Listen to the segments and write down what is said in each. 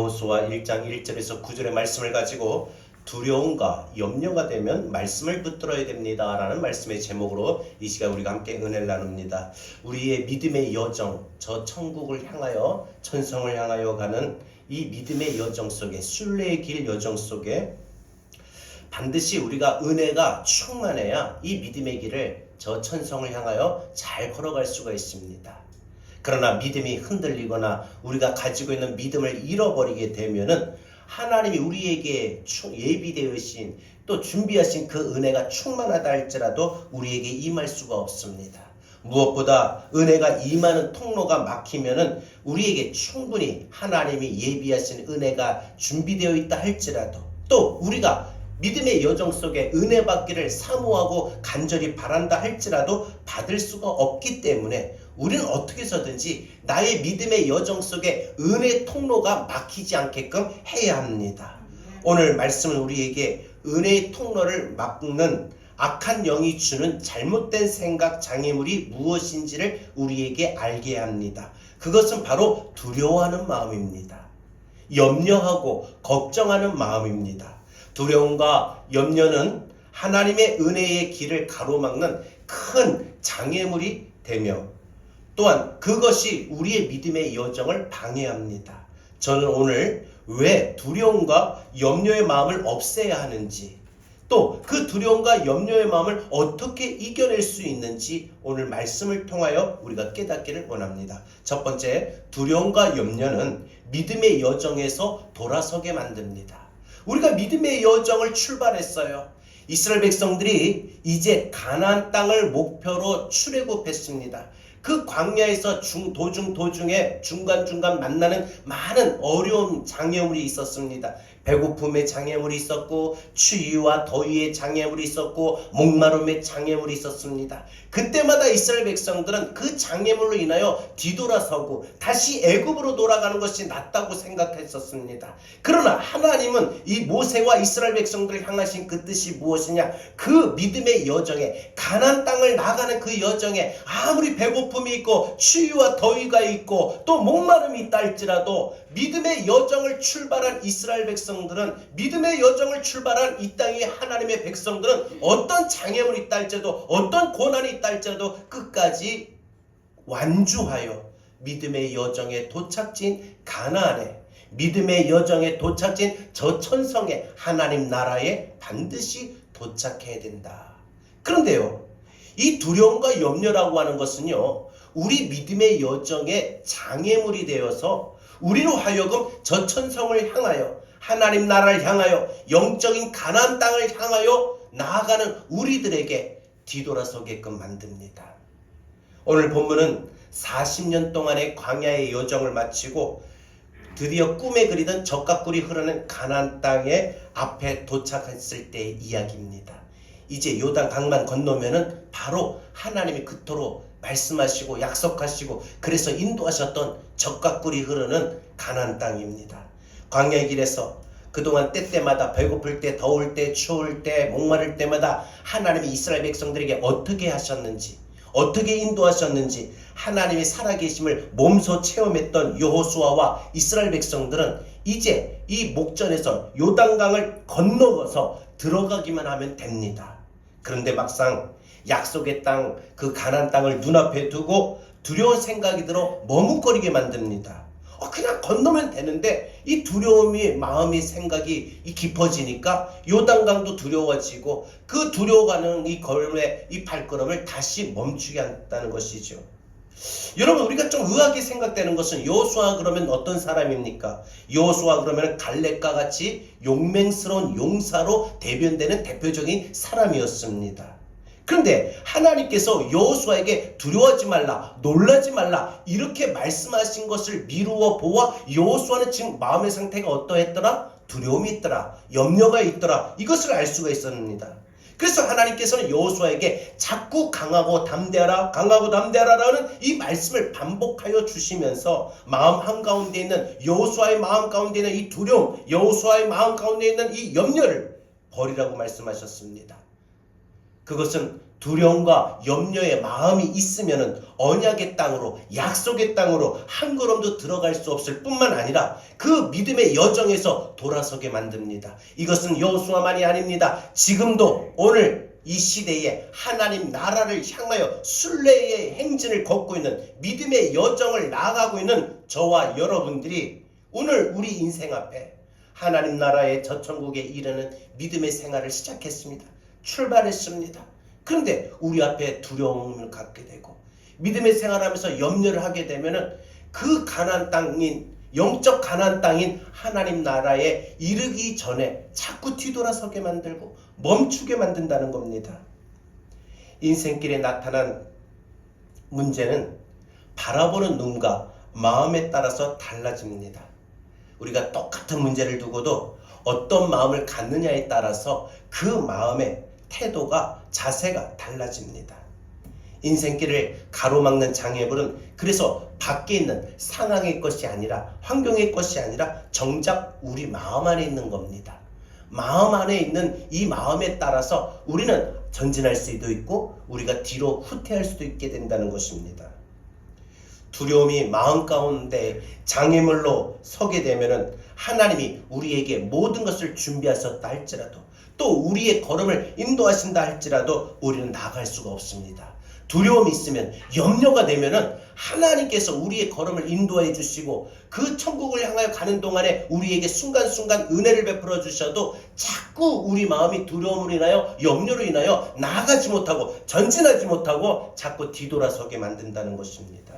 여호수아 1장 1절에서 9절의 말씀을 가지고 두려움과 염려가 되면 말씀을 붙들어야 됩니다 라는 말씀의 제목으로 이 시간 우리가 함께 은혜를 나눕니다. 우리의 믿음의 여정, 저 천국을 향하여 천성을 향하여 가는 이 믿음의 여정 속에, 순례의 길 여정 속에 반드시 우리가 은혜가 충만해야 이 믿음의 길을 저 천성을 향하여 잘 걸어갈 수가 있습니다. 그러나 믿음이 흔들리거나 우리가 가지고 있는 믿음을 잃어버리게 되면은 하나님이 우리에게 예비되어 계신 또 준비하신 그 은혜가 충만하다 할지라도 우리에게 임할 수가 없습니다. 무엇보다 은혜가 임하는 통로가 막히면은 우리에게 충분히 하나님이 예비하신 은혜가 준비되어 있다 할지라도 또 우리가 믿음의 여정 속에 은혜 받기를 사모하고 간절히 바란다 할지라도 받을 수가 없기 때문에 우리는 어떻게 해서든지 나의 믿음의 여정 속에 은혜 통로가 막히지 않게끔 해야 합니다. 오늘 말씀은 우리에게 은혜의 통로를 막는 악한 영이 주는 잘못된 생각 장애물이 무엇인지를 우리에게 알게 합니다. 그것은 바로 두려워하는 마음입니다. 염려하고 걱정하는 마음입니다. 두려움과 염려는 하나님의 은혜의 길을 가로막는 큰 장애물이 되며 또한 그것이 우리의 믿음의 여정을 방해합니다. 저는 오늘 왜 두려움과 염려의 마음을 없애야 하는지 또 그 두려움과 염려의 마음을 어떻게 이겨낼 수 있는지 오늘 말씀을 통하여 우리가 깨닫기를 원합니다. 첫 번째, 두려움과 염려는 믿음의 여정에서 돌아서게 만듭니다. 우리가 믿음의 여정을 출발했어요. 이스라엘 백성들이 이제 가나안 땅을 목표로 출애굽했습니다. 그 광야에서 도중에 중간중간 만나는 많은 어려운 장애물이 있었습니다. 배고픔의 장애물이 있었고 추위와 더위의 장애물이 있었고 목마름의 장애물이 있었습니다. 그때마다 이스라엘 백성들은 그 장애물로 인하여 뒤돌아서고 다시 애굽으로 돌아가는 것이 낫다고 생각했었습니다. 그러나 하나님은 이 모세와 이스라엘 백성들을 향하신 그 뜻이 무엇이냐? 그 믿음의 여정에 가나안 땅을 나가는 그 여정에 아무리 배고픔이 있고 추위와 더위가 있고 또 목마름이 있다 할지라도 믿음의 여정을 출발한 이스라엘 백성들은 믿음의 여정을 출발한 이 땅의 하나님의 백성들은 어떤 장애물이 있다 할지라도 어떤 고난이 있다 할지라도 끝까지 완주하여 믿음의 여정에 도착진 가나안에 믿음의 여정에 도착진 저 천성에 하나님 나라에 반드시 도착해야 된다. 그런데요, 이 두려움과 염려라고 하는 것은요, 우리 믿음의 여정에 장애물이 되어서 우리로 하여금 저 천성을 향하여 하나님 나라를 향하여 영적인 가나안 땅을 향하여 나아가는 우리들에게 뒤돌아서게끔 만듭니다. 오늘 본문은 40년 동안의 광야의 여정을 마치고 드디어 꿈에 그리던 적각꿀이 흐르는 가나안 땅의 앞에 도착했을 때의 이야기입니다. 이제 요단 강만 건너면은 바로 하나님이 그토록 말씀하시고 약속하시고 그래서 인도하셨던 적각꿀이 흐르는 가나안 땅입니다. 광야의 길에서 그동안 때때마다 배고플 때, 더울 때, 추울 때, 목마를 때마다 하나님이 이스라엘 백성들에게 어떻게 하셨는지, 어떻게 인도하셨는지 하나님의 살아계심을 몸소 체험했던 여호수아와 이스라엘 백성들은 이제 이 목전에서 요단강을 건너서 들어가기만 하면 됩니다. 그런데 막상 약속의 땅, 그 가나안 땅을 눈앞에 두고 두려운 생각이 들어 머뭇거리게 만듭니다. 그냥 건너면 되는데 이 두려움이 마음이 생각이 깊어지니까 요단강도 두려워지고 그 두려워가는 이 걸음의 이 발걸음을 다시 멈추게 한다는 것이죠. 여러분, 우리가 좀 의아하게 생각되는 것은 여호수아 그러면 어떤 사람입니까? 여호수아 그러면 갈렙과 같이 용맹스러운 용사로 대변되는 대표적인 사람이었습니다. 그런데 하나님께서 여호수아에게 두려워하지 말라, 놀라지 말라 이렇게 말씀하신 것을 미루어 보아 여호수아는 지금 마음의 상태가 어떠했더라? 두려움이 있더라, 염려가 있더라, 이것을 알 수가 있었습니다. 그래서 하나님께서는 여호수아에게 자꾸 강하고 담대하라, 강하고 담대하라라는 이 말씀을 반복하여 주시면서 마음 한가운데 있는 여호수아의 마음 가운데 있는 이 두려움, 여호수아의 마음 가운데 있는 이 염려를 버리라고 말씀하셨습니다. 그것은 두려움과 염려의 마음이 있으면은 언약의 땅으로, 약속의 땅으로 한 걸음도 들어갈 수 없을 뿐만 아니라 그 믿음의 여정에서 돌아서게 만듭니다. 이것은 여호수아만이 아닙니다. 지금도 오늘 이 시대에 하나님 나라를 향하여 순례의 행진을 걷고 있는 믿음의 여정을 나아가고 있는 저와 여러분들이 오늘 우리 인생 앞에 하나님 나라의 저 천국에 이르는 믿음의 생활을 시작했습니다. 출발했습니다. 그런데 우리 앞에 두려움을 갖게 되고 믿음의 생활하면서 염려를 하게 되면은 그 가나안 땅인, 영적 가나안 땅인 하나님 나라에 이르기 전에 자꾸 뒤돌아서게 만들고 멈추게 만든다는 겁니다. 인생길에 나타난 문제는 바라보는 눈과 마음에 따라서 달라집니다. 우리가 똑같은 문제를 두고도 어떤 마음을 갖느냐에 따라서 그 마음의 태도가, 자세가 달라집니다. 인생길을 가로막는 장애물은 그래서 밖에 있는 상황의 것이 아니라, 환경의 것이 아니라 정작 우리 마음 안에 있는 겁니다. 마음 안에 있는 이 마음에 따라서 우리는 전진할 수도 있고 우리가 뒤로 후퇴할 수도 있게 된다는 것입니다. 두려움이 마음 가운데 장애물로 서게 되면은 하나님이 우리에게 모든 것을 준비하셨다 할지라도, 또 우리의 걸음을 인도하신다 할지라도 우리는 나아갈 수가 없습니다. 두려움이 있으면, 염려가 되면은 하나님께서 우리의 걸음을 인도해 주시고 그 천국을 향하여 가는 동안에 우리에게 순간순간 은혜를 베풀어 주셔도 자꾸 우리 마음이 두려움으로 인하여, 염려로 인하여 나아가지 못하고 전진하지 못하고 자꾸 뒤돌아서게 만든다는 것입니다.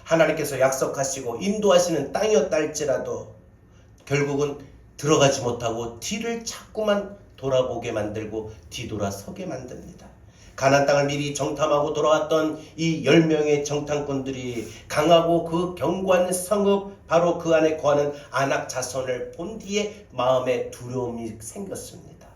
하나님께서 약속하시고 인도하시는 땅이었다 할지라도 결국은 들어가지 못하고 뒤를 자꾸만 돌아보게 만들고 뒤돌아서게 만듭니다. 가나안 땅을 미리 정탐하고 돌아왔던 이 10명의 정탐꾼들이 강하고 그 견고한 성읍, 바로 그 안에 거하는 아낙 자손을 본 뒤에 마음에 두려움이 생겼습니다.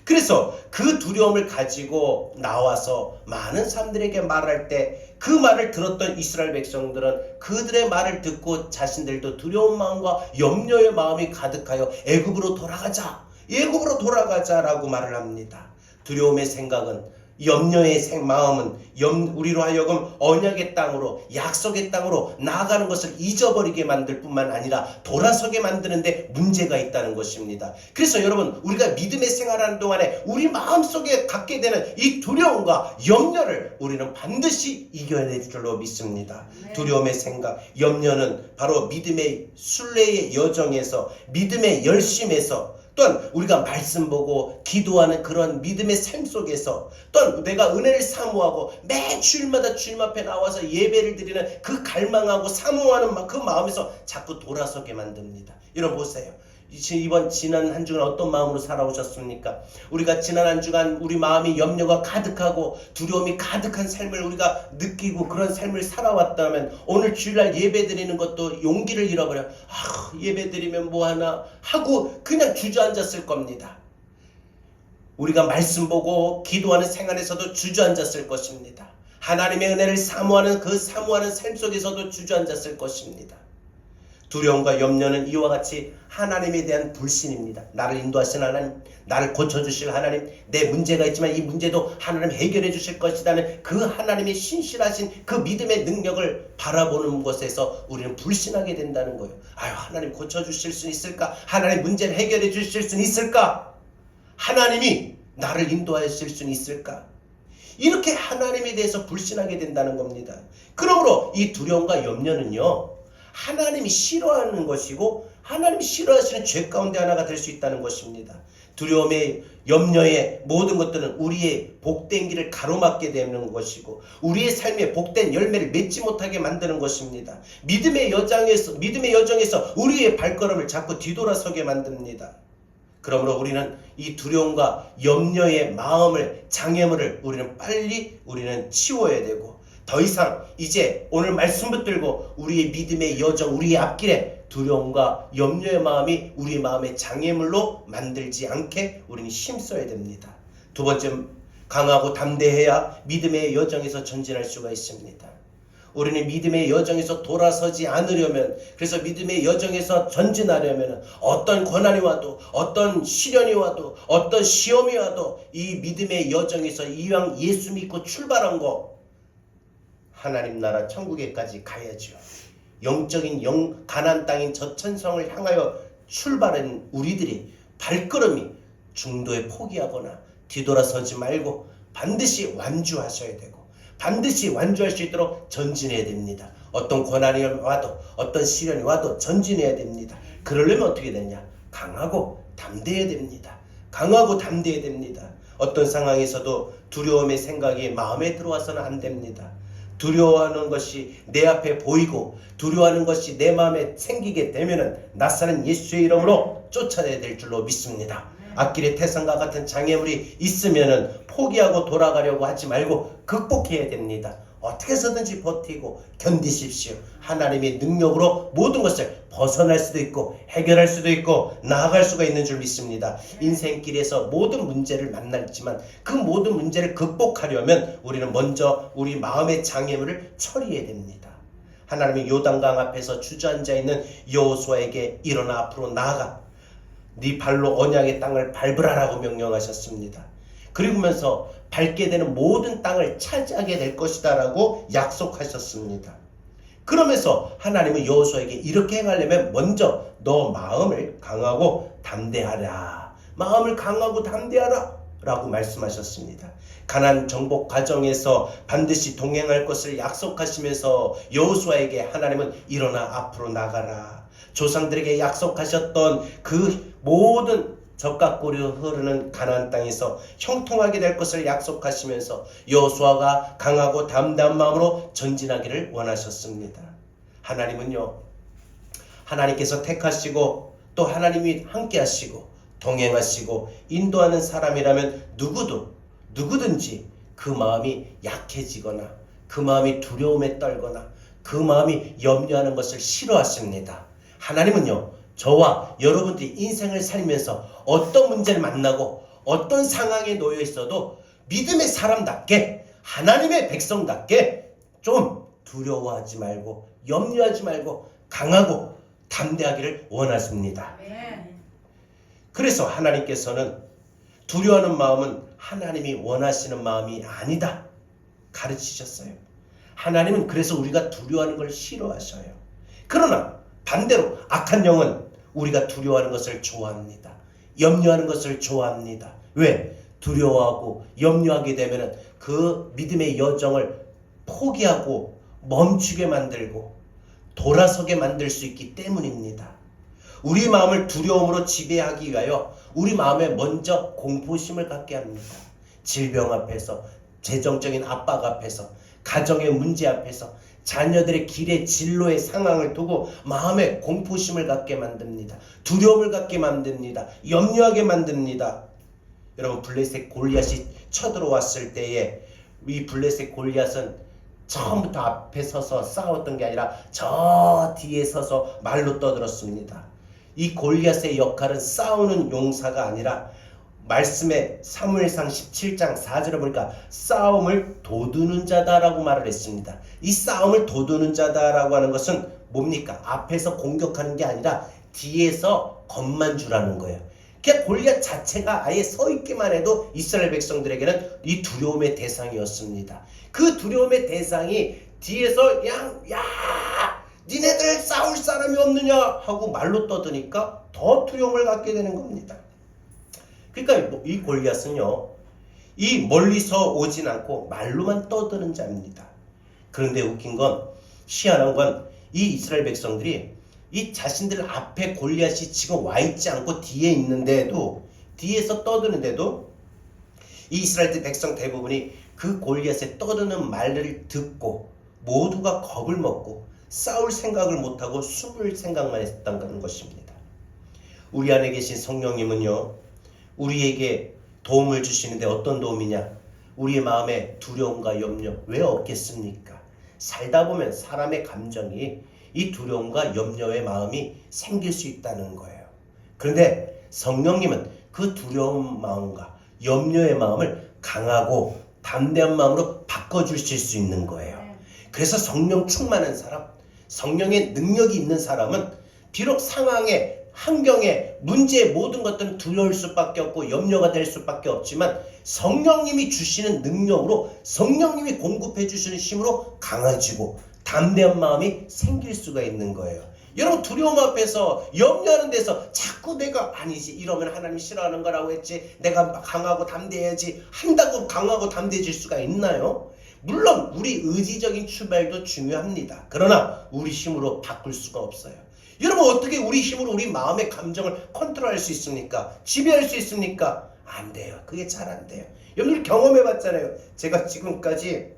그래서 그 두려움을 가지고 나와서 많은 사람들에게 말할 때 그 말을 들었던 이스라엘 백성들은 그들의 말을 듣고 자신들도 두려운 마음과 염려의 마음이 가득하여 애굽으로 돌아가자라고 말을 합니다. 두려움의 생각은, 염려의 마음은 우리로 하여금 언약의 땅으로, 약속의 땅으로 나아가는 것을 잊어버리게 만들 뿐만 아니라 돌아서게 만드는데 문제가 있다는 것입니다. 그래서 여러분, 우리가 믿음의 생활하는 동안에 우리 마음속에 갖게 되는 이 두려움과 염려를 우리는 반드시 이겨낼 줄로 믿습니다. 네. 두려움의 생각, 염려는 바로 믿음의 순례의 여정에서, 믿음의 열심에서, 또한 우리가 말씀 보고 기도하는 그런 믿음의 삶 속에서, 또한 내가 은혜를 사모하고 매 주일마다 주님 앞에 나와서 예배를 드리는 그 갈망하고 사모하는 그 마음에서 자꾸 돌아서게 만듭니다. 여러분 보세요. 지난 한 주간 어떤 마음으로 살아오셨습니까? 우리가 지난 한 주간 우리 마음이 염려가 가득하고 두려움이 가득한 삶을 우리가 느끼고 그런 삶을 살아왔다면 오늘 주일날 예배 드리는 것도 용기를 잃어버려. 예배 드리면 뭐하나 하고 그냥 주저앉았을 겁니다. 우리가 말씀 보고 기도하는 생활에서도 주저앉았을 것입니다. 하나님의 은혜를 사모하는 그 사모하는 삶 속에서도 주저앉았을 것입니다. 두려움과 염려는 이와 같이 하나님에 대한 불신입니다. 나를 인도하신 하나님, 나를 고쳐주실 하나님, 내 문제가 있지만 이 문제도 하나님 해결해 주실 것이라는 그 하나님의 신실하신 그 믿음의 능력을 바라보는 것에서 우리는 불신하게 된다는 거예요. 하나님 고쳐주실 수 있을까? 하나님 문제를 해결해 주실 수 있을까? 하나님이 나를 인도하실 수 있을까? 이렇게 하나님에 대해서 불신하게 된다는 겁니다. 그러므로 이 두려움과 염려는요, 하나님이 싫어하는 것이고 하나님이 싫어하시는 죄 가운데 하나가 될 수 있다는 것입니다. 두려움의, 염려의 모든 것들은 우리의 복된 길을 가로막게 되는 것이고 우리의 삶에 복된 열매를 맺지 못하게 만드는 것입니다. 믿음의 여정에서 우리의 발걸음을 자꾸 뒤돌아서게 만듭니다. 그러므로 우리는 이 두려움과 염려의 마음을, 장애물을 우리는 치워야 되고, 더 이상 이제 오늘 말씀 붙들고 우리의 믿음의 여정, 우리의 앞길에 두려움과 염려의 마음이 우리의 마음의 장애물로 만들지 않게 우리는 힘써야 됩니다. 두 번째, 강하고 담대해야 믿음의 여정에서 전진할 수가 있습니다. 우리는 믿음의 여정에서 돌아서지 않으려면, 그래서 믿음의 여정에서 전진하려면 어떤 고난이 와도, 어떤 시련이 와도, 어떤 시험이 와도 이 믿음의 여정에서 이왕 예수 믿고 출발한 거 하나님 나라 천국에까지 가야죠. 영적인 가나안 땅인 저 천성을 향하여 출발한 우리들이 발걸음이 중도에 포기하거나 뒤돌아서지 말고 반드시 완주하셔야 되고, 반드시 완주할 수 있도록 전진해야 됩니다. 어떤 고난이 와도, 어떤 시련이 와도 전진해야 됩니다. 그러려면 어떻게 되냐? 강하고 담대해야 됩니다. 강하고 담대해야 됩니다. 어떤 상황에서도 두려움의 생각이 마음에 들어와서는 안 됩니다. 두려워하는 것이 내 앞에 보이고 두려워하는 것이 내 마음에 생기게 되면은 나사는 예수의 이름으로 쫓아내야 될 줄로 믿습니다. 앞길에 태산과 같은 장애물이 있으면은 포기하고 돌아가려고 하지 말고 극복해야 됩니다. 어떻게 해서든지 버티고 견디십시오. 하나님의 능력으로 모든 것을 벗어날 수도 있고 해결할 수도 있고 나아갈 수가 있는 줄 믿습니다. 인생길에서 모든 문제를 만났지만 그 모든 문제를 극복하려면 우리는 먼저 우리 마음의 장애물을 처리해야 됩니다. 하나님이 요단강 앞에서 주저앉아 있는 여호수아에게 일어나 앞으로 나아가 네 발로 언약의 땅을 밟으라라고 명령하셨습니다. 그리고면서 밟게 되는 모든 땅을 차지하게 될 것이다 라고 약속하셨습니다. 그러면서 하나님은 여호수아에게 이렇게 행하려면 먼저 너 마음을 강하고 담대하라. 마음을 강하고 담대하라 라고 말씀하셨습니다. 가나안 정복 과정에서 반드시 동행할 것을 약속하시면서 여호수아에게 하나님은 일어나 앞으로 나가라. 조상들에게 약속하셨던 그 모든 젖과 꿀이 흐르는 가나안 땅에서 형통하게 될 것을 약속하시면서 여호수아가 강하고 담대한 마음으로 전진하기를 원하셨습니다. 하나님은요, 하나님께서 택하시고 또 하나님이 함께 하시고 동행하시고 인도하는 사람이라면 누구든지 그 마음이 약해지거나 그 마음이 두려움에 떨거나 그 마음이 염려하는 것을 싫어하십니다. 하나님은요, 저와 여러분들이 인생을 살면서 어떤 문제를 만나고 어떤 상황에 놓여 있어도 믿음의 사람답게 하나님의 백성답게 좀 두려워하지 말고 염려하지 말고 강하고 담대하기를 원하십니다. 그래서 하나님께서는 두려워하는 마음은 하나님이 원하시는 마음이 아니다 가르치셨어요. 하나님은 그래서 우리가 두려워하는 걸 싫어하셔요. 그러나 반대로 악한 영은 우리가 두려워하는 것을 좋아합니다. 염려하는 것을 좋아합니다. 왜? 두려워하고 염려하게 되면 그 믿음의 여정을 포기하고 멈추게 만들고 돌아서게 만들 수 있기 때문입니다. 우리 마음을 두려움으로 지배하기 위하여 우리 마음에 먼저 공포심을 갖게 합니다. 질병 앞에서, 재정적인 압박 앞에서, 가정의 문제 앞에서, 자녀들의 길의 진로의 상황을 두고 마음에 공포심을 갖게 만듭니다. 두려움을 갖게 만듭니다. 염려하게 만듭니다. 여러분, 블레셋 골리앗이 쳐들어왔을 때에 이 블레셋 골리앗은 처음부터 앞에 서서 싸웠던 게 아니라 저 뒤에 서서 말로 떠들었습니다. 이 골리앗의 역할은 싸우는 용사가 아니라 말씀에 사무엘상 17장 4절에 보니까 싸움을 도두는 자다라고 말을 했습니다. 이 싸움을 도두는 자다라고 하는 것은 뭡니까? 앞에서 공격하는 게 아니라 뒤에서 겁만 주라는 거예요. 그냥 골리앗 자체가 아예 서 있기만 해도 이스라엘 백성들에게는 이 두려움의 대상이었습니다. 그 두려움의 대상이 뒤에서 야 니네들 싸울 사람이 없느냐 하고 말로 떠드니까 더 두려움을 갖게 되는 겁니다. 그러니까 이 골리앗은요, 이 멀리서 오진 않고 말로만 떠드는 자입니다. 그런데 웃긴 건, 희한한 건 이 이스라엘 백성들이 이 자신들 앞에 골리앗이 지금 와 있지 않고 뒤에 있는데도, 뒤에서 떠드는데도 이 이스라엘 백성 대부분이 그 골리앗의 떠드는 말을 듣고 모두가 겁을 먹고 싸울 생각을 못하고 숨을 생각만 했다는 것입니다. 우리 안에 계신 성령님은요, 우리에게 도움을 주시는데 어떤 도움이냐? 우리의 마음에 두려움과 염려 왜 없겠습니까? 살다 보면 사람의 감정이 이 두려움과 염려의 마음이 생길 수 있다는 거예요. 그런데 성령님은 그 두려움 마음과 염려의 마음을 강하고 담대한 마음으로 바꿔주실 수 있는 거예요. 그래서 성령 충만한 사람, 성령의 능력이 있는 사람은 비록 상황에, 환경에, 문제의 모든 것들은 두려울 수밖에 없고 염려가 될 수밖에 없지만 성령님이 주시는 능력으로, 성령님이 공급해 주시는 힘으로 강해지고 담대한 마음이 생길 수가 있는 거예요. 여러분, 두려움 앞에서, 염려하는 데서 자꾸 내가 아니지, 이러면 하나님이 싫어하는 거라고 했지, 내가 강하고 담대해야지 한다고 강하고 담대해질 수가 있나요? 물론 우리 의지적인 출발도 중요합니다. 그러나 우리 힘으로 바꿀 수가 없어요. 여러분, 어떻게 우리 힘으로 우리 마음의 감정을 컨트롤할 수 있습니까? 지배할 수 있습니까? 안 돼요. 그게 잘 안 돼요. 여러분들 경험해 봤잖아요. 제가 지금까지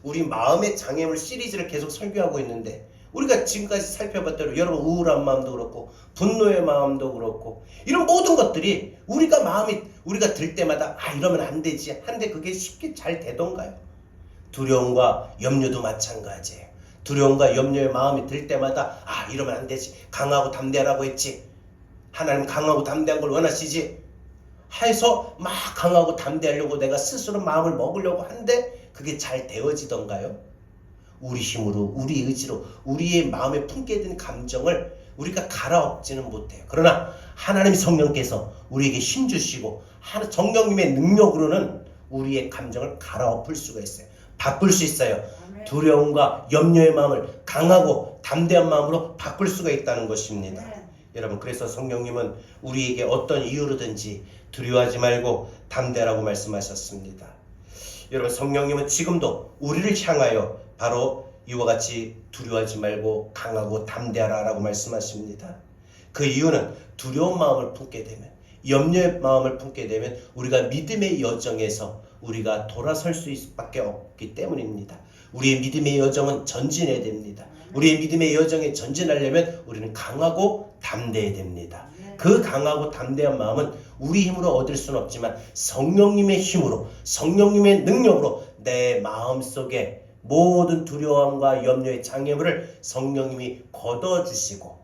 우리 마음의 장애물 시리즈를 계속 설교하고 있는데, 우리가 지금까지 살펴봤던 대로 여러분 우울한 마음도 그렇고 분노의 마음도 그렇고 이런 모든 것들이 우리가 들 때마다 이러면 안 되지 한데 그게 쉽게 잘 되던가요? 두려움과 염려도 마찬가지예요. 두려움과 염려의 마음이 들 때마다 이러면 안 되지, 강하고 담대하라고 했지, 하나님 강하고 담대한 걸 원하시지 해서 막 강하고 담대하려고 내가 스스로 마음을 먹으려고 하는데 그게 잘 되어지던가요? 우리 힘으로, 우리 의지로, 우리의 마음에 품게 된 감정을 우리가 갈아엎지는 못해요. 그러나 하나님 성령께서 우리에게 힘 주시고 성령님의 능력으로는 우리의 감정을 갈아엎을 수가 있어요. 바꿀 수 있어요. 두려움과 염려의 마음을 강하고 담대한 마음으로 바꿀 수가 있다는 것입니다. 여러분, 그래서 성령님은 우리에게 어떤 이유로든지 두려워하지 말고 담대라고 말씀하셨습니다. 여러분, 성령님은 지금도 우리를 향하여 바로 이와 같이 두려워하지 말고 강하고 담대하라 라고 말씀하십니다. 그 이유는 두려운 마음을 품게 되면, 염려의 마음을 품게 되면 우리가 믿음의 여정에서 우리가 돌아설 수밖에 없기 때문입니다. 우리의 믿음의 여정은 전진해야 됩니다. 우리의 믿음의 여정에 전진하려면 우리는 강하고 담대해야 됩니다. 그 강하고 담대한 마음은 우리 힘으로 얻을 수는 없지만 성령님의 힘으로, 성령님의 능력으로 내 마음속에 모든 두려움과 염려의 장애물을 성령님이 걷어주시고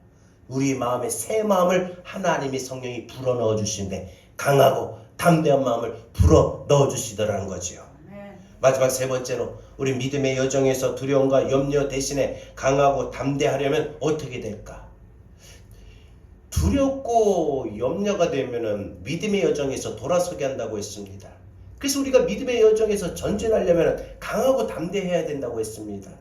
우리 마음에 새 마음을 하나님의 성령이 불어넣어 주시는데 강하고 담대한 마음을 불어넣어 주시더라는 거지요. 마지막 세 번째로, 우리 믿음의 여정에서 두려움과 염려 대신에 강하고 담대하려면 어떻게 될까? 두렵고 염려가 되면은 믿음의 여정에서 돌아서게 한다고 했습니다. 그래서 우리가 믿음의 여정에서 전진하려면 강하고 담대해야 된다고 했습니다.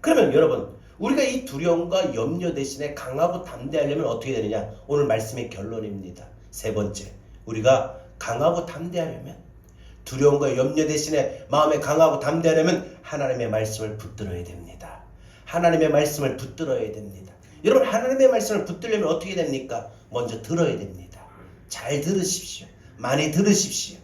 그러면 여러분, 우리가 이 두려움과 염려 대신에 강하고 담대하려면 어떻게 되느냐? 오늘 말씀의 결론입니다. 세 번째, 우리가 강하고 담대하려면, 두려움과 염려 대신에 마음에 강하고 담대하려면 하나님의 말씀을 붙들어야 됩니다. 하나님의 말씀을 붙들어야 됩니다. 여러분, 하나님의 말씀을 붙들려면 어떻게 됩니까? 먼저 들어야 됩니다. 잘 들으십시오. 많이 들으십시오.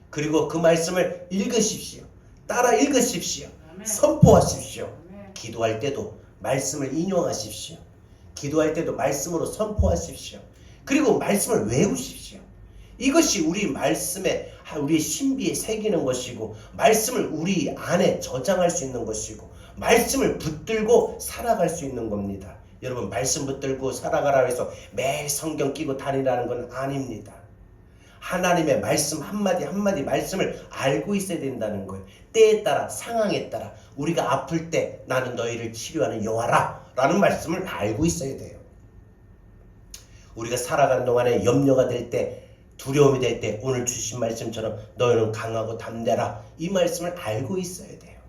그리고 그 말씀을 읽으십시오. 따라 읽으십시오. 선포하십시오. 기도할 때도 말씀을 인용하십시오. 기도할 때도 말씀으로 선포하십시오. 그리고 말씀을 외우십시오. 이것이 우리 말씀에, 우리의 신비에 새기는 것이고, 말씀을 우리 안에 저장할 수 있는 것이고, 말씀을 붙들고 살아갈 수 있는 겁니다. 여러분, 말씀 붙들고 살아가라 해서 매일 성경 끼고 다니라는 건 아닙니다. 하나님의 말씀 한마디 한마디 말씀을 알고 있어야 된다는 거예요. 때에 따라, 상황에 따라, 우리가 아플 때 나는 너희를 치료하는 여호와라 라는 말씀을 알고 있어야 돼요. 우리가 살아가는 동안에 염려가 될 때, 두려움이 될 때 오늘 주신 말씀처럼 너희는 강하고 담대라, 이 말씀을 알고 있어야 돼요.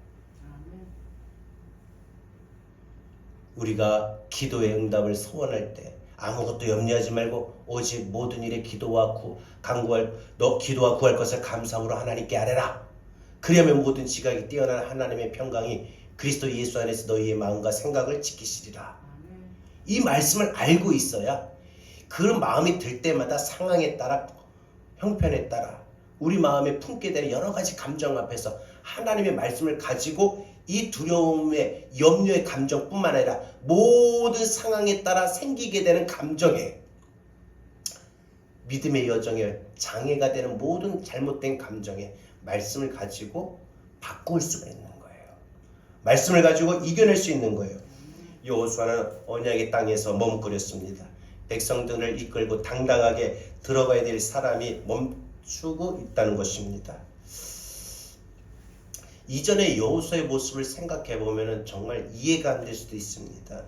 우리가 기도의 응답을 소원할 때 아무것도 염려하지 말고 오직 모든 일에 기도와 기도와 구할 것을 감사함으로 하나님께 아뢰라. 그러면 모든 지각이 뛰어난 하나님의 평강이 그리스도 예수 안에서 너희의 마음과 생각을 지키시리라. 이 말씀을 알고 있어야 그런 마음이 들 때마다 상황에 따라, 형편에 따라 우리 마음에 품게 되는 여러 가지 감정 앞에서 하나님의 말씀을 가지고 이 두려움의, 염려의 감정뿐만 아니라 모든 상황에 따라 생기게 되는 감정에, 믿음의 여정에 장애가 되는 모든 잘못된 감정에 말씀을 가지고 바꿀 수가 있는 거예요. 말씀을 가지고 이겨낼 수 있는 거예요. 여호수아는 언약의 땅에서 머뭇거렸습니다. 백성들을 이끌고 당당하게 들어가야 될 사람이 멈추고 있다는 것입니다. 이전의 여호수아의 모습을 생각해 보면 정말 이해가 안 될 수도 있습니다.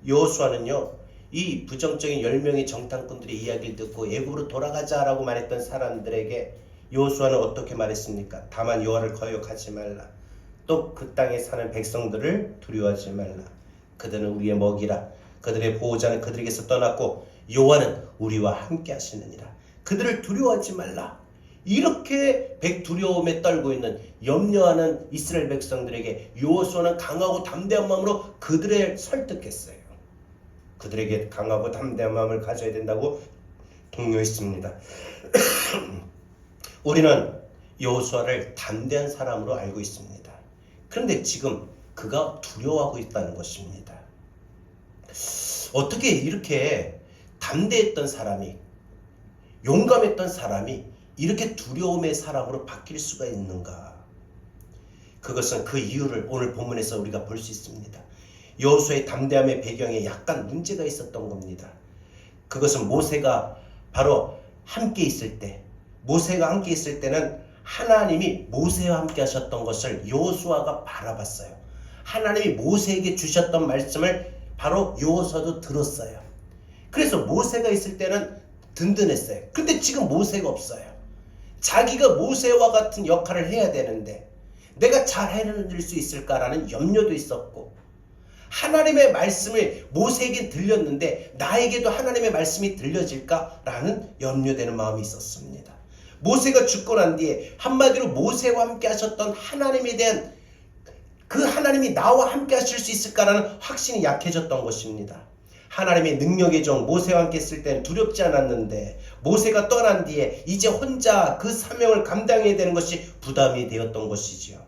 여호수아는요, 이 부정적인 10명의 정탐꾼들의 이야기를 듣고 애굽으로 돌아가자라고 말했던 사람들에게 여호수아는 어떻게 말했습니까? 다만 여호와를 거역하지 말라. 또 그 땅에 사는 백성들을 두려워하지 말라. 그들은 우리의 먹이라. 그들의 보호자는 그들에게서 떠났고 여호와는 우리와 함께 하시느니라. 그들을 두려워하지 말라. 이렇게 두려움에 떨고 있는 염려하는 이스라엘 백성들에게 여호수아는 강하고 담대한 마음으로 그들을 설득했어요. 그들에게 강하고 담대한 마음을 가져야 된다고 독려했습니다. 우리는 여호수아를 담대한 사람으로 알고 있습니다. 그런데 지금 그가 두려워하고 있다는 것입니다. 어떻게 이렇게 담대했던 사람이, 용감했던 사람이 이렇게 두려움의 사람으로 바뀔 수가 있는가? 그것은 그 이유를 오늘 본문에서 우리가 볼 수 있습니다. 여호수아의 담대함의 배경에 약간 문제가 있었던 겁니다. 그것은 모세가 바로 함께 있을 때, 모세가 함께 있을 때는 하나님이 모세와 함께 하셨던 것을 여호수아가 바라봤어요. 하나님이 모세에게 주셨던 말씀을 바로 여호수아도 들었어요. 그래서 모세가 있을 때는 든든했어요. 근데 지금 모세가 없어요. 자기가 모세와 같은 역할을 해야 되는데 내가 잘 해낼 수 있을까라는 염려도 있었고, 하나님의 말씀을 모세에게 들렸는데 나에게도 하나님의 말씀이 들려질까라는 염려되는 마음이 있었습니다. 모세가 죽고 난 뒤에 한마디로 모세와 함께 하셨던 하나님에 대한 그 하나님이 나와 함께 하실 수 있을까라는 확신이 약해졌던 것입니다. 하나님의 능력의 종 모세와 함께 했을 때는 두렵지 않았는데 모세가 떠난 뒤에 이제 혼자 그 사명을 감당해야 되는 것이 부담이 되었던 것이지요.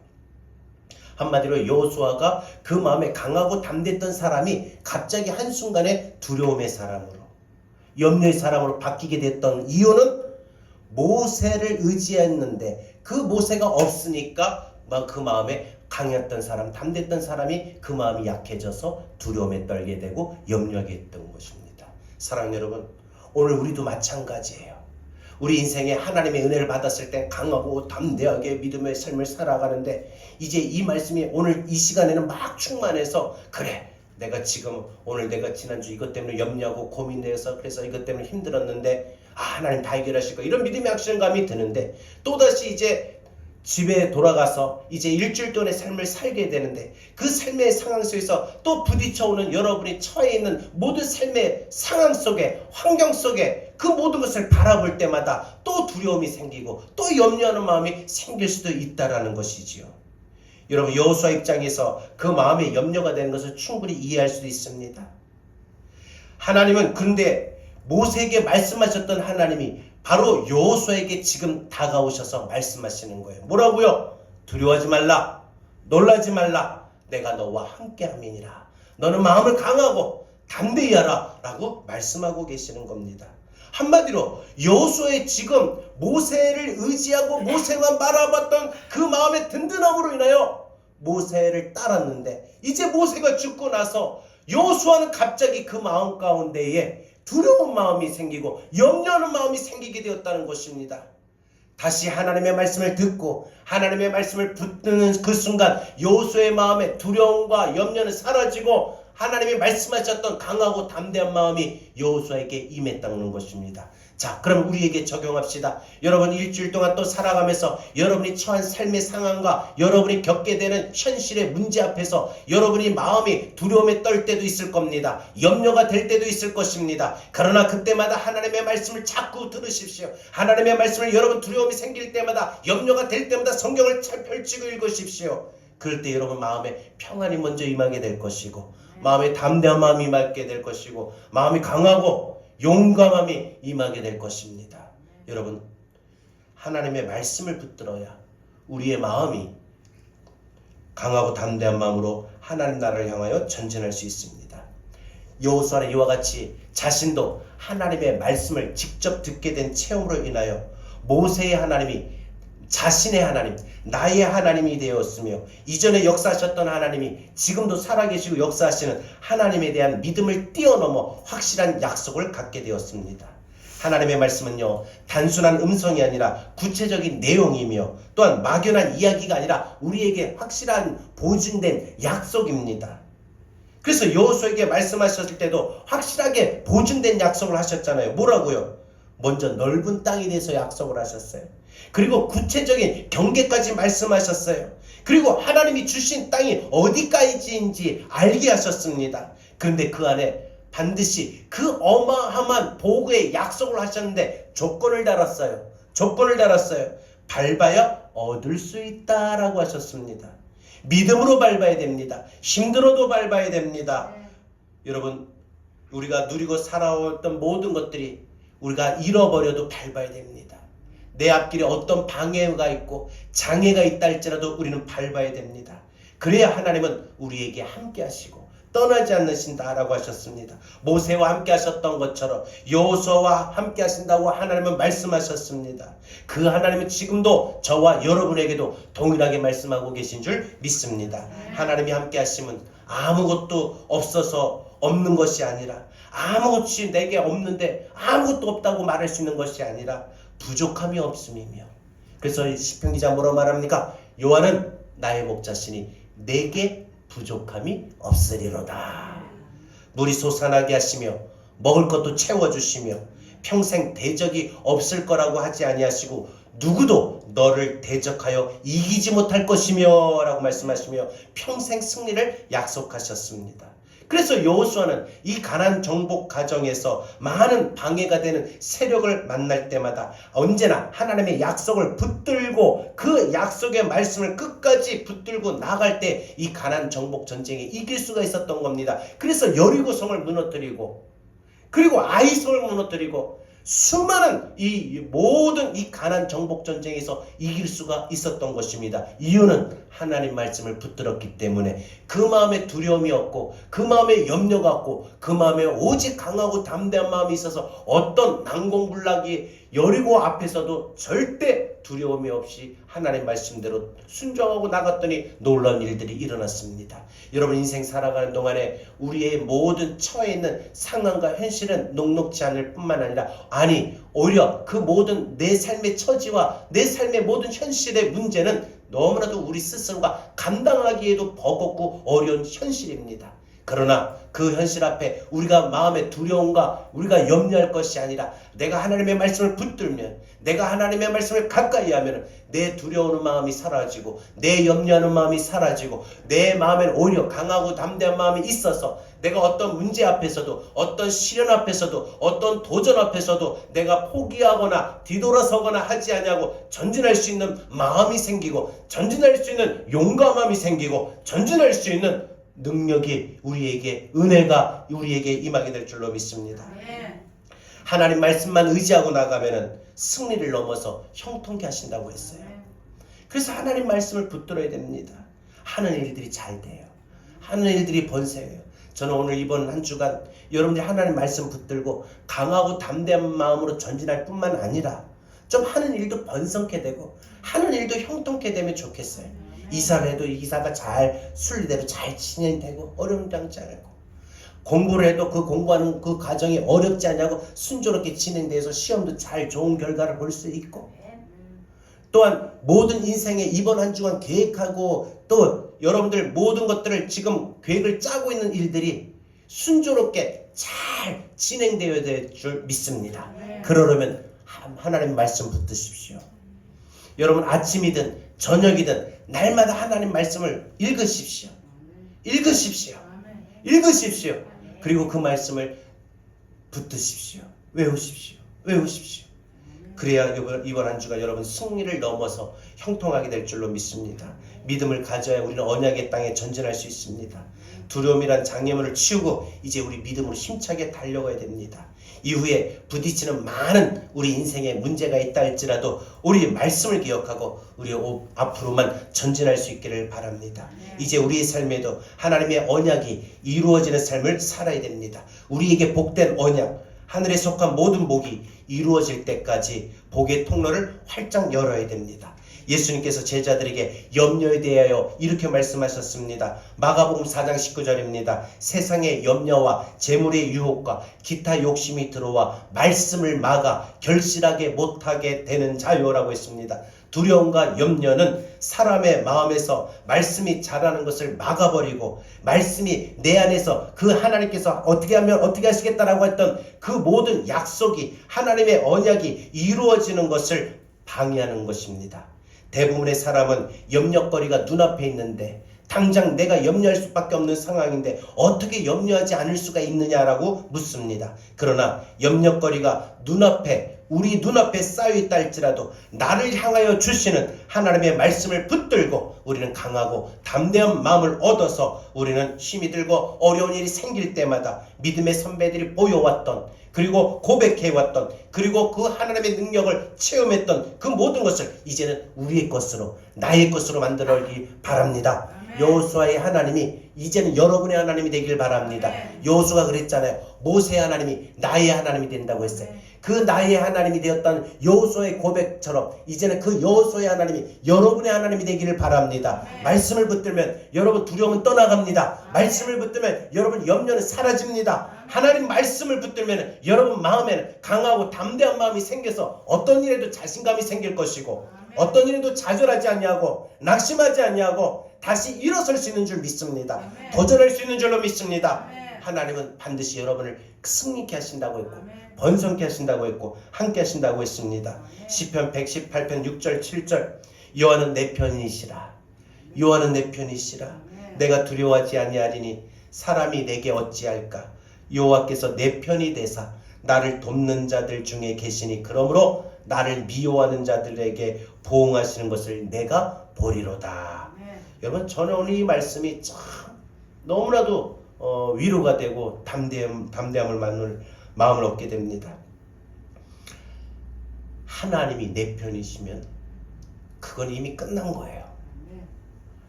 한마디로 여호수아가 그 마음에 강하고 담대했던 사람이 갑자기 한순간에 두려움의 사람으로, 염려의 사람으로 바뀌게 됐던 이유는 모세를 의지했는데 그 모세가 없으니까 그 마음에 강했던 사람, 담대했던 사람이 그 마음이 약해져서 두려움에 떨게 되고 염려하게 했던 것입니다. 사랑하는 여러분, 오늘 우리도 마찬가지예요. 우리 인생에 하나님의 은혜를 받았을 때 강하고 담대하게 믿음의 삶을 살아가는데 이제 이 말씀이 오늘 이 시간에는 막 충만해서 그래, 내가 지금 오늘 내가 지난주 이것 때문에 염려하고 고민돼서 그래서 이것 때문에 힘들었는데 하나님 다 해결하실 거야, 이런 믿음의 확신감이 드는데 또다시 이제 집에 돌아가서 이제 일주일 동안의 삶을 살게 되는데 그 삶의 상황 속에서 또 부딪혀오는 여러분이 처해 있는 모든 삶의 상황 속에, 환경 속에 그 모든 것을 바라볼 때마다 또 두려움이 생기고 또 염려하는 마음이 생길 수도 있다라는 것이지요. 여러분, 여호수아 입장에서 그 마음에 염려가 되는 것을 충분히 이해할 수도 있습니다. 하나님은 그런데 모세에게 말씀하셨던 하나님이 바로 여호수아에게 지금 다가오셔서 말씀하시는 거예요. 뭐라고요? 두려워하지 말라, 놀라지 말라, 내가 너와 함께함이니라. 너는 마음을 강하고 담대히 하라 라고 말씀하고 계시는 겁니다. 한마디로 여호수아의 지금 모세를 의지하고 모세만 바라봤던 그 마음의 든든함으로 인하여 모세를 따랐는데 이제 모세가 죽고 나서 여호수아는 갑자기 그 마음 가운데에 두려운 마음이 생기고 염려하는 마음이 생기게 되었다는 것입니다. 다시 하나님의 말씀을 듣고 하나님의 말씀을 붙드는 그 순간 여호수아의 마음에 두려움과 염려는 사라지고 하나님이 말씀하셨던 강하고 담대한 마음이 여호수아에게 임했다는 것입니다. 자, 그럼 우리에게 적용합시다. 여러분, 일주일 동안 또 살아가면서 여러분이 처한 삶의 상황과 여러분이 겪게 되는 현실의 문제 앞에서 여러분이 마음이 두려움에 떨 때도 있을 겁니다. 염려가 될 때도 있을 것입니다. 그러나 그때마다 하나님의 말씀을 자꾸 들으십시오. 하나님의 말씀을 여러분 두려움이 생길 때마다, 염려가 될 때마다 성경을 잘 펼치고 읽으십시오. 그럴 때 여러분 마음에 평안이 먼저 임하게 될 것이고 마음에 담대한 마음이 임하게 될 것이고 마음이 강하고 용감함이 임하게 될 것입니다. 여러분, 하나님의 말씀을 붙들어야 우리의 마음이 강하고 담대한 마음으로 하나님 나라를 향하여 전진할 수 있습니다. 여호수아는 이와 같이 자신도 하나님의 말씀을 직접 듣게 된 체험으로 인하여 모세의 하나님이 자신의 하나님, 나의 하나님이 되었으며 이전에 역사하셨던 하나님이 지금도 살아계시고 역사하시는 하나님에 대한 믿음을 뛰어넘어 확실한 약속을 갖게 되었습니다. 하나님의 말씀은요, 단순한 음성이 아니라 구체적인 내용이며 또한 막연한 이야기가 아니라 우리에게 확실한 보증된 약속입니다. 그래서 여호수아에게 말씀하셨을 때도 확실하게 보증된 약속을 하셨잖아요. 뭐라고요? 먼저 넓은 땅에 대해서 약속을 하셨어요. 그리고 구체적인 경계까지 말씀하셨어요. 그리고 하나님이 주신 땅이 어디까지인지 알게 하셨습니다. 그런데 그 안에 반드시 그 어마어마한 복의 약속을 하셨는데 조건을 달았어요. 조건을 달았어요. 밟아야 얻을 수 있다라고 하셨습니다. 믿음으로 밟아야 됩니다. 힘들어도 밟아야 됩니다. 여러분, 우리가 누리고 살아왔던 모든 것들이 우리가 잃어버려도 밟아야 됩니다. 내 앞길에 어떤 방해가 있고 장애가 있다 할지라도 우리는 밟아야 됩니다. 그래야 하나님은 우리에게 함께 하시고 떠나지 않으신다라고 하셨습니다. 모세와 함께 하셨던 것처럼 여호수아와 함께 하신다고 하나님은 말씀하셨습니다. 그 하나님은 지금도 저와 여러분에게도 동일하게 말씀하고 계신 줄 믿습니다. 하나님이 함께 하시면 아무것도 없어서 없는 것이 아니라, 아무것이 내게 없는데 아무것도 없다고 말할 수 있는 것이 아니라 부족함이 없음이며, 그래서 시편 기자 뭐라고 말합니까? 여호와는 나의 목자시니 내게 부족함이 없으리로다. 물이 솟아나게 하시며 먹을 것도 채워주시며 평생 대적이 없을 거라고 하지 아니하시고 누구도 너를 대적하여 이기지 못할 것이며 라고 말씀하시며 평생 승리를 약속하셨습니다. 그래서 여호수아는 이 가나안 정복 과정에서 많은 방해가 되는 세력을 만날 때마다 언제나 하나님의 약속을 붙들고 그 약속의 말씀을 끝까지 붙들고 나갈 때 이 가나안 정복 전쟁에 이길 수가 있었던 겁니다. 그래서 여리고성을 무너뜨리고 그리고 아이성을 무너뜨리고 수많은 이 모든 이 가나안 정복 전쟁에서 이길 수가 있었던 것입니다. 이유는 하나님 말씀을 붙들었기 때문에 그 마음에 두려움이 없고 그 마음에 염려가 없고 그 마음에 오직 강하고 담대한 마음이 있어서 어떤 난공불락이 여리고 앞에서도 절대 두려움이 없이 하나님 말씀대로 순종하고 나갔더니 놀라운 일들이 일어났습니다. 여러분, 인생 살아가는 동안에 우리의 모든 처해 있는 상황과 현실은 녹록지 않을 뿐만 아니라 오히려 그 모든 내 삶의 처지와 내 삶의 모든 현실의 문제는 너무나도 우리 스스로가 감당하기에도 버겁고 어려운 현실입니다. 그러나 그 현실 앞에 우리가 마음의 두려움과 우리가 염려할 것이 아니라 내가 하나님의 말씀을 붙들면, 내가 하나님의 말씀을 가까이 하면 내 두려워하는 마음이 사라지고 내 염려하는 마음이 사라지고 내 마음에는 오히려 강하고 담대한 마음이 있어서 내가 어떤 문제 앞에서도 어떤 시련 앞에서도 어떤 도전 앞에서도 내가 포기하거나 뒤돌아서거나 하지 아니하고 전진할 수 있는 마음이 생기고 전진할 수 있는 용감함이 생기고 전진할 수 있는 능력이 우리에게, 은혜가 우리에게 임하게 될 줄로 믿습니다. 하나님 말씀만 의지하고 나가면은 승리를 넘어서 형통케 하신다고 했어요. 그래서 하나님 말씀을 붙들어야 됩니다. 하는 일들이 잘 돼요. 하는 일들이 번성해요. 저는 오늘 이번 한 주간 여러분들이 하나님 말씀 붙들고 강하고 담대한 마음으로 전진할 뿐만 아니라 좀 하는 일도 번성케 되고 하는 일도 형통케 되면 좋겠어요. 이사를 해도 이사가 잘 순리대로 잘 진행되고 어려움지 않고, 공부를 해도 그 공부하는 그 과정이 어렵지 않냐고 순조롭게 진행돼서 시험도 잘 좋은 결과를 볼 수 있고, 또한 모든 인생의 이번 한 주간 계획하고 또 여러분들 모든 것들을 지금 계획을 짜고 있는 일들이 순조롭게 잘 진행되어야 될 줄 믿습니다. 그러려면 하나님 말씀 붙드십시오. 여러분, 아침이든 저녁이든 날마다 하나님 말씀을 읽으십시오. 읽으십시오. 읽으십시오. 그리고 그 말씀을 붙드십시오. 외우십시오. 외우십시오. 그래야 이번 한 주가 여러분 승리를 넘어서 형통하게 될 줄로 믿습니다. 믿음을 가져야 우리는 언약의 땅에 전진할 수 있습니다. 두려움이란 장애물을 치우고 이제 우리 믿음으로 힘차게 달려가야 됩니다. 이후에 부딪히는 많은 우리 인생에 문제가 있다 할지라도 우리 말씀을 기억하고 우리 앞으로만 전진할 수 있기를 바랍니다. 이제 우리의 삶에도 하나님의 언약이 이루어지는 삶을 살아야 됩니다. 우리에게 복된 언약, 하늘에 속한 모든 복이 이루어질 때까지 복의 통로를 활짝 열어야 됩니다. 예수님께서 제자들에게 염려에 대하여 이렇게 말씀하셨습니다. 마가복음 4장 19절입니다. 세상의 염려와 재물의 유혹과 기타 욕심이 들어와 말씀을 막아 결실하게 못하게 되는 자요라고 했습니다. 두려움과 염려는 사람의 마음에서 말씀이 자라는 것을 막아버리고 말씀이 내 안에서 그 하나님께서 어떻게 하면 어떻게 하시겠다라고 했던 그 모든 약속이 하나님의 언약이 이루어지는 것을 방해하는 것입니다. 대부분의 사람은 염려거리가 눈앞에 있는데 당장 내가 염려할 수밖에 없는 상황인데 어떻게 염려하지 않을 수가 있느냐라고 묻습니다. 그러나 염려거리가 우리 눈앞에 쌓여있다 할지라도 나를 향하여 주시는 하나님의 말씀을 붙들고 우리는 강하고 담대한 마음을 얻어서 우리는 힘이 들고 어려운 일이 생길 때마다 믿음의 선배들이 보여왔던 그리고 고백해왔던 그리고 그 하나님의 능력을 체험했던 그 모든 것을 이제는 우리의 것으로 나의 것으로 만들기 바랍니다. 여호수아의 하나님이 이제는 여러분의 하나님이 되길 바랍니다. 여호수아가 그랬잖아요. 모세의 하나님이 나의 하나님이 된다고 했어요. 그 나의 하나님이 되었던 여호수아의 고백처럼 이제는 그 여호수아의 하나님이 여러분의 하나님이 되기를 바랍니다. 말씀을 붙들면 여러분 두려움은 떠나갑니다. 말씀을 붙들면 여러분 염려는 사라집니다. 하나님 말씀을 붙들면 여러분 마음에는 강하고 담대한 마음이 생겨서 어떤 일에도 자신감이 생길 것이고 어떤 일에도 좌절하지 않냐고 낙심하지 않냐고 다시 일어설 수 있는 줄 믿습니다. 도전할 수 있는 줄로 믿습니다. 하나님은 반드시 여러분을 승리케 하신다고 했고 번성케 하신다고 했고 함께 하신다고 했습니다. 시편 118편 6절 7절 여호와는 내 편이시라. 여호와는 내 편이시라. 내가 두려워하지 아니하리니 사람이 내게 어찌할까. 여호와께서 내 편이 되사 나를 돕는 자들 중에 계시니 그러므로 나를 미워하는 자들에게 보응하시는 것을 내가 보리로다. 여러분 저는 오늘 이 말씀이 참 너무나도 위로가 되고 담대함을 만들 마음을 얻게 됩니다. 하나님이 내 편이시면 그건 이미 끝난 거예요.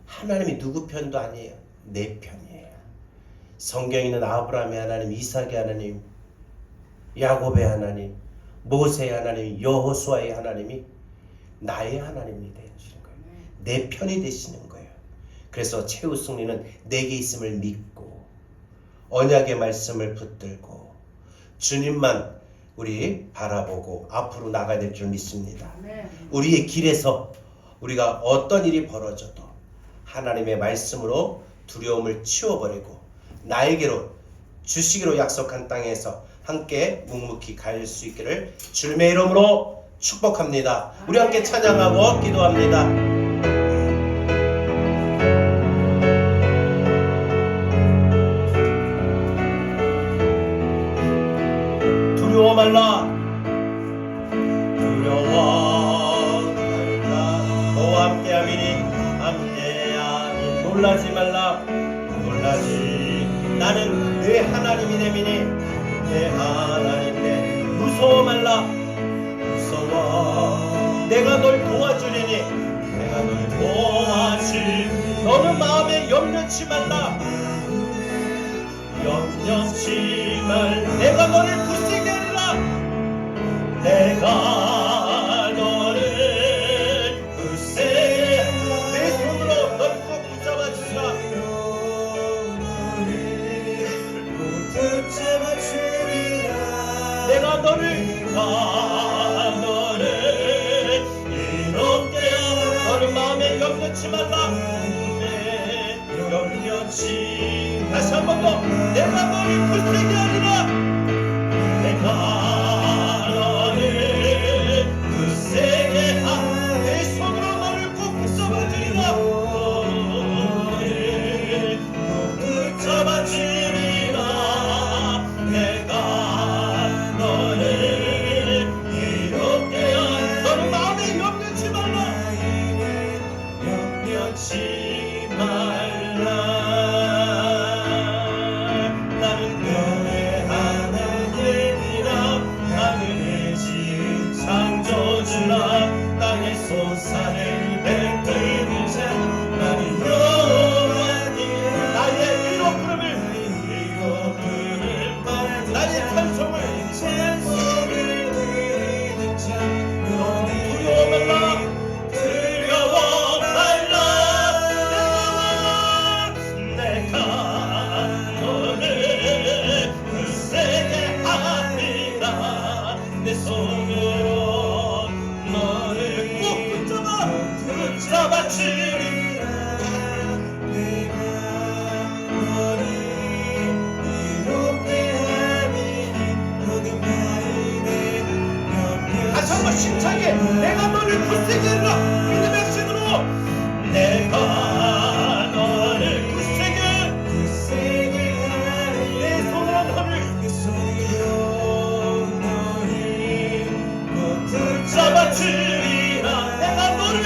하나님이 누구 편도 아니에요. 내 편이에요. 성경에 있는 아브라함의 하나님, 이삭의 하나님, 야곱의 하나님, 모세의 하나님, 여호수아의 하나님이 나의 하나님이 되시는 거예요. 내 편이 되시는 거예요. 그래서 최후 승리는 내게 있음을 믿고 언약의 말씀을 붙들고 주님만 우리 바라보고 앞으로 나가야 될 줄 믿습니다. 우리의 길에서 우리가 어떤 일이 벌어져도 하나님의 말씀으로 두려움을 치워버리고 나에게로 주시기로 약속한 땅에서 함께 묵묵히 갈 수 있기를 주님의 이름으로 축복합니다. 우리 함께 찬양하고 기도합니다. 두려워 말라. 두려워 말라. 너와 함께하미니 놀라지 말라. 놀라지. 나는 내 하나님이 됨이니 내 하나님네. 무서워 말라. 무서워. 내가 널 도와주리니 내가 널 도와주리. 너는 마음에 염려치 말라. 염려치 말. 내가 너를 굳세게 하리라. 내가 너를 굳세게 내 손으로 널 꼭 붙잡아 주리라. 내가 너를 이롭게 하라. 너는 마음에 염려치 말라. 염려치. 다시 한 번 더. 내가 너를 굳세게 하리라. 내가 너를 굳세게 하리라. 내 손으로 너를 꼭 붙잡아 주리라. 너를 꼭 붙잡아 주리라. 내가 너를 이롭게 하리라. 너는 마음에 염려치 말라. 염려치 말라. 나는 너의 하나님. 손으로 너를 꼭 붙잡아주리라. 내가 너를 이롭게 함이니 모든 마음에 염려. 다시 한번 힘차게 내가 너를 굳세게 하리라. 믿음의 신으로 내가 너를 굳세게 하리. 내 손으로 너를 내 손으로 너를 꼭 붙잡아주리라. 내가 너를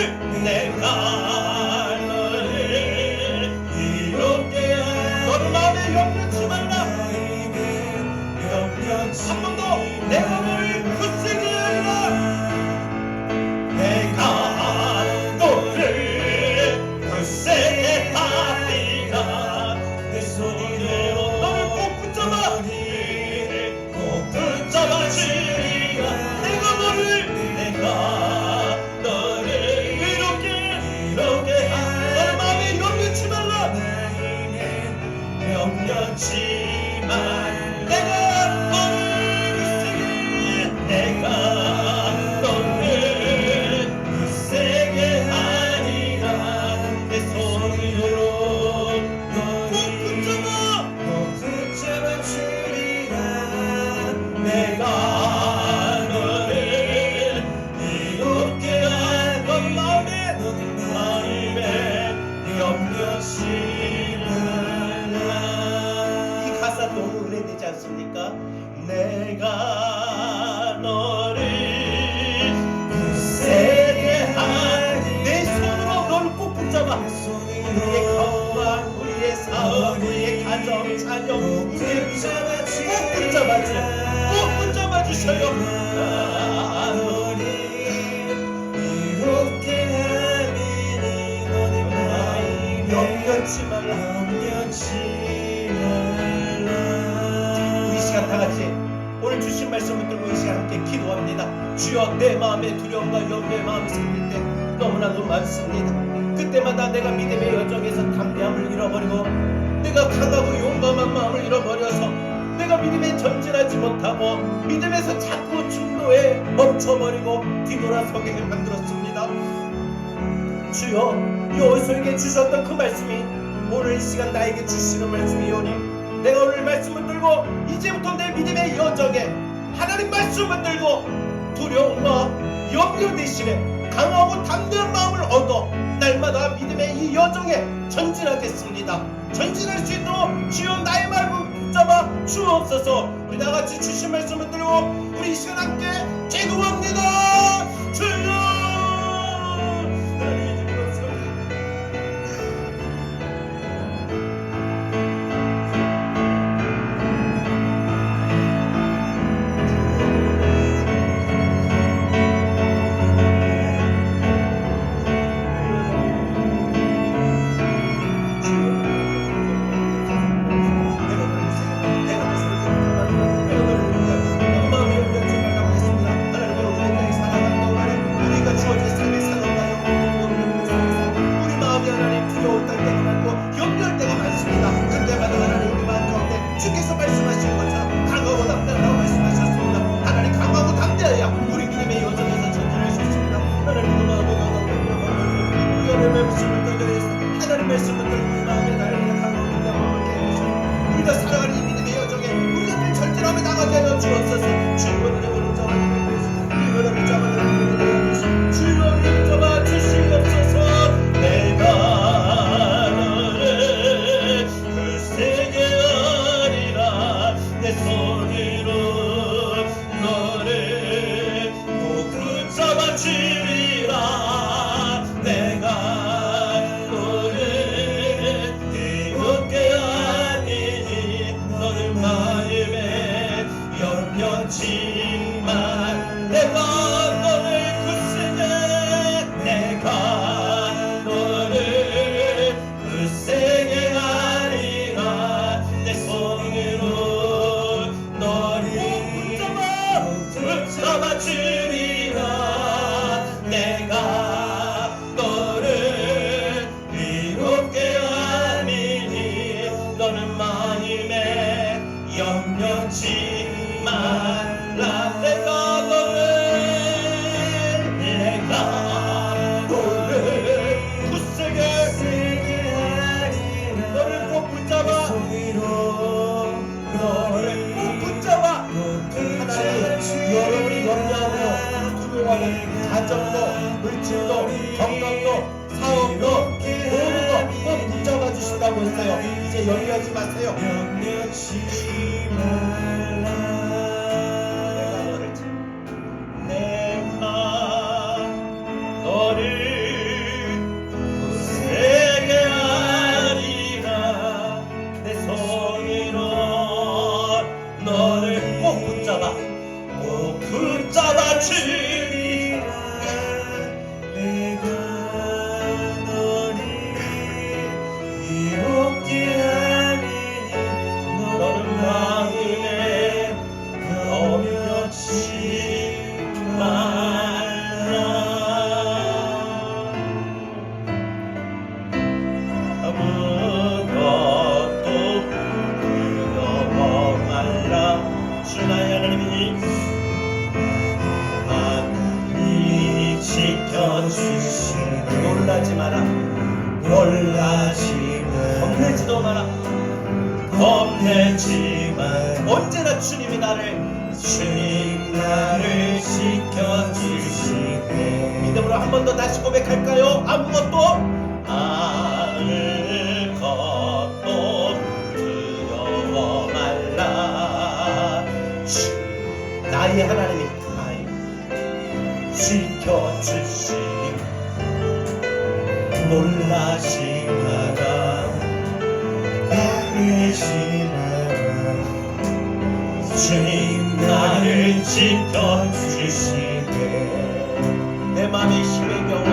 이롭게 하리. 너를 마음에 염려치 말라. 한 번 더 내가 너를 굳세게 하리라. 내가 너를 굳세게 하리라. 내 손으로 너를 꼭 붙잡아주리라. 내가 너를 이롭게 하리. 너의 마음에 염려치 말라. 염려치 말라. 내가 너를 굳세게 하리라. 내 손으로 꼭 붙잡아주리라. 내가 너를 이롭게 할 것 마음에 염려치 말라. 이 가사 너무 은혜되지 않습니까? 내가 너를 굳세게 하리. 내 손으로 너를 꼭 붙잡아. 우리의 건강, 우리의 사업, 우리의 가정, 자녀, 우리의 미래 꼭 붙잡아 주셔요. 너를 이롭게 함이니 너의 마음에 염려치 말라. 우리 시간 다 같이 오늘 주신 말씀을 들고 이 시간 함께 기도합니다. 주여, 내 마음에 두려움과 염려의 마음이 생길 때 너무나도 많습니다. 그때마다 내가 믿음의 여정에서 담대함을 잃어버리고 내가 강하고 용감한 마음을 잃어버려서 내가 믿음에 전진하지 못하고 믿음에서 자꾸 중도에 멈춰버리고 뒤돌아서게 만들었습니다. 주여, 여호수아에게 주셨던 그 말씀이 오늘 이 시간 나에게 주시는 말씀이오니 내가 오늘 말씀을 들고 이제부터 내 믿음의 여정에 하나님 말씀을 들고 두려움과 염려 대신에 강하고 담대한 마음을 얻어 날마다 믿음의 이 여정에 전진하겠습니다. 전진할 수 있도록 주여 나의 마음을 붙잡아 주옵소서. 우리 다같이 주신 말씀을 들고 우리 이 시간 함께 기도합니다. 주여, 하나님의 주옵소서. 내가 여러분 가정도, 물질도, 건강도, 사업도 모든 거 꼭 붙잡아 주신다고 했어요. 이제 염려하지 마세요. 염려치 말라. 내가 너를 굳세게 하리라. 내 손으로 너를 꼭 붙잡아 주리라. 내가 너를 이롭게 하리니 너는 마음에 염려치 말라. 아무것도 두려워 말라. 주 나의 하나님이 지켜주시네. 놀라지 마라. 겁내지도 마라. 겁내지 마. 언제나 주님이 나를 지켜주시네. 믿음으로 한 번 더 다시 고백할까요? 아무것도 두려워 말라. 주 나의 하나님이 지켜주시니 놀라지 마라. 겁내지 마라. 주님 나를 지켜주시네. 내 맘이 힘에 겨워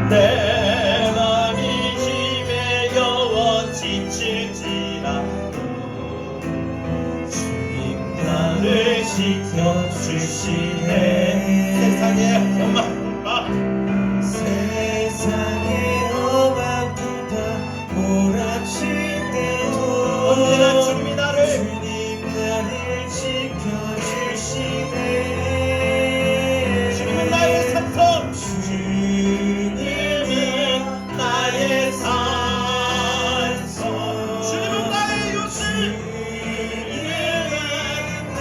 내 맘이 힘에 겨워 지칠지라도 주님 나를 지켜주시네. 세상에 세상의 험악보다 몰아칠 때도 언제나 주님이 나를 지켜주시네. 주님은 나의 산성, 주님은 나의 산성, 주님은 나의 요새, 주님은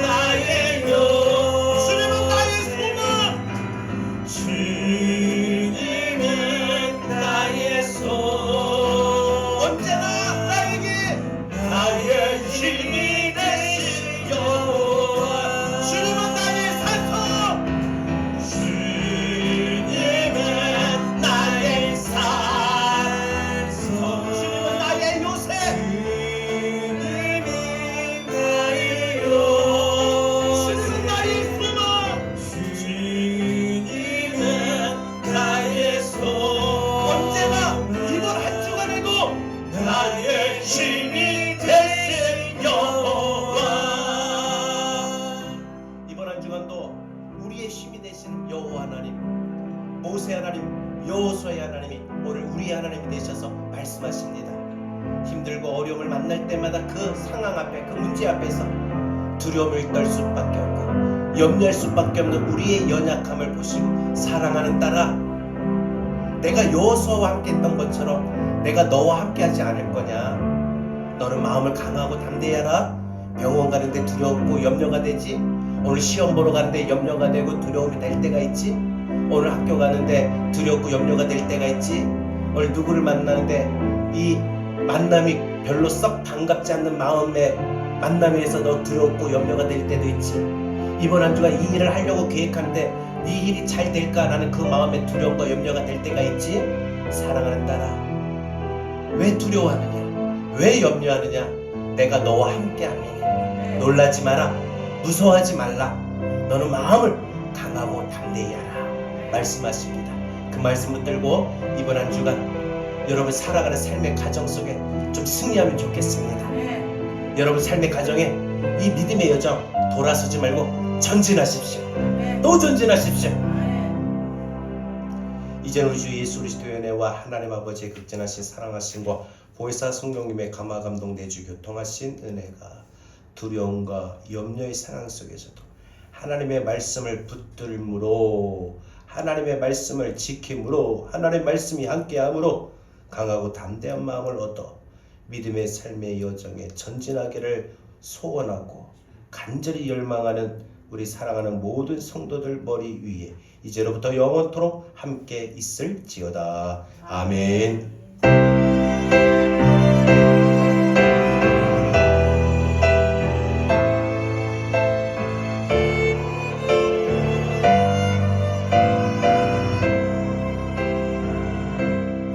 나의 요, 주님은 나의 소망, 주님은 나의 소망. 언제나 나에게 나의 힘이 되신 여호와. 주님은 나의 산성, 주님은 나의 산성, 주님은 나의 요새, 주님이 나의 요, 주님은 나의 소망, 주님은 나의 소망. 언제나 이번 한 주간에도 나의 힘이 되신 여호와. 이번 한 주간도 우리의 힘이 되신 여호와 하나님, 모세 하나님, 여호수아의 하나님이 오늘 우리 하나님이 되셔서 말씀하십니다. 힘들고 어려움을 만날 때마다 그 상황 앞에, 그 문제 앞에서 두려움을 떨 수밖에 없고 염려할 수밖에 없는 우리의 연약함을 보시고 사랑하는 딸아, 내가 여호수아와 함께 했던 것처럼 내가 너와 함께 하지 않을 거냐. 너는 마음을 강하고 담대해라. 병원 가는데 두렵고 염려가 되지. 오늘 시험 보러 가는데 염려가 되고 두려움이 될 때가 있지. 오늘 학교 가는데 두렵고 염려가 될 때가 있지. 오늘 누구를 만나는데 이 만남이 별로 썩 반갑지 않는 마음의 만남에서 너 두렵고 염려가 될 때도 있지. 이번 한 주간 이 일을 하려고 계획하는데 네 일이 잘 될까라는 그 마음에 두려움과 염려가 될 때가 있지. 사랑하는 딸아, 왜 두려워하느냐, 왜 염려하느냐. 내가 너와 함께함이니 놀라지 마라. 무서워하지 말라. 너는 마음을 강하고 담대히 하라 말씀하십니다. 그 말씀 붙들고 이번 한 주간 여러분 살아가는 삶의 가정 속에 좀 승리하면 좋겠습니다. 여러분 삶의 가정에 이 믿음의 여정 돌아서지 말고 전진하십시오. 또 전진하십시오. 이제는 우리 주 예수 그리스도의 은혜와 하나님 아버지의 극진하신 사랑하심과 보혜사 성령님의 감화 감동 내주 교통하신 은혜가 두려움과 염려의 상황 속에서도 하나님의 말씀을 붙들므로, 하나님의 말씀을 지킴으로, 하나님의 말씀이 함께함으로 강하고 담대한 마음을 얻어 믿음의 삶의 여정에 전진하기를 소원하고 간절히 열망하는 우리 사랑하는 모든 성도들 머리 위에 이제로부터 영원토록 함께 있을지어다. 아멘.